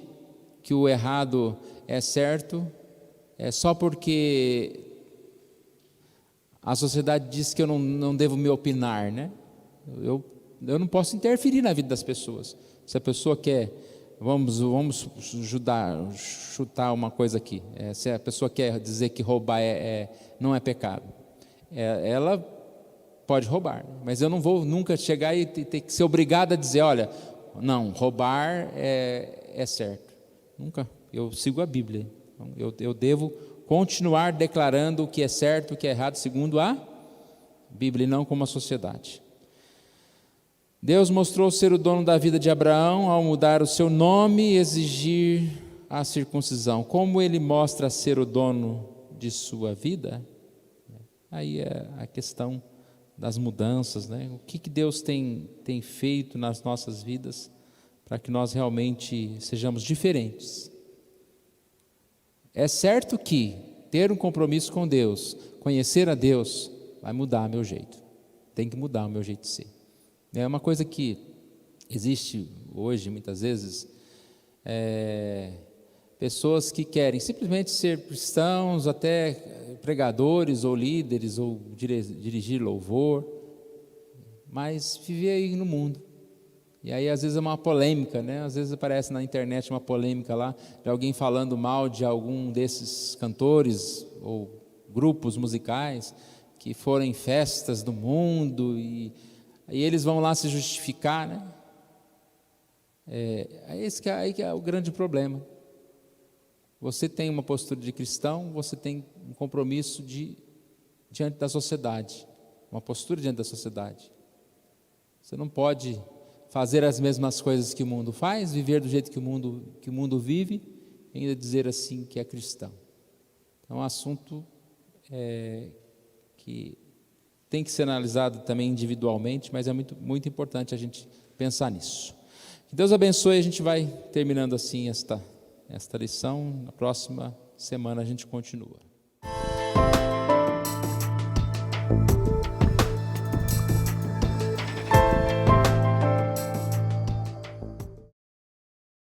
que o errado é certo só porque a sociedade diz que eu não devo me opinar, né? Eu não posso interferir na vida das pessoas. Se a pessoa quer, vamos chutar uma coisa aqui, se a pessoa quer dizer que roubar não é pecado, ela pode roubar, mas eu não vou nunca chegar e ter que ser obrigado a dizer, olha, não, roubar é certo. Nunca, eu sigo a Bíblia. Então, eu devo continuar declarando o que é certo e o que é errado segundo a Bíblia e não como a sociedade. Deus mostrou ser o dono da vida de Abraão ao mudar o seu nome e exigir a circuncisão. Como ele mostra ser o dono de sua vida? Aí é a questão das mudanças, né? O que Deus tem feito nas nossas vidas para que nós realmente sejamos diferentes. É certo que ter um compromisso com Deus, conhecer a Deus, vai mudar meu jeito. Tem que mudar o meu jeito de ser. É uma coisa que existe hoje, muitas vezes, pessoas que querem simplesmente ser cristãos, até pregadores ou líderes, ou dirigir louvor, mas viver aí no mundo. E aí às vezes é uma polêmica, né? Às vezes aparece na internet uma polêmica lá de alguém falando mal de algum desses cantores ou grupos musicais que foram em festas do mundo e aí eles vão lá se justificar, né? Aí que é o grande problema. Você tem uma postura de cristão, você tem um compromisso diante da sociedade, uma postura diante da sociedade. Você não pode fazer as mesmas coisas que o mundo faz, viver do jeito que o mundo vive, e ainda dizer assim que é cristão. Então é um assunto que tem que ser analisado também individualmente, mas é muito, muito importante a gente pensar nisso. Que Deus abençoe, a gente vai terminando assim esta lição, na próxima semana a gente continua.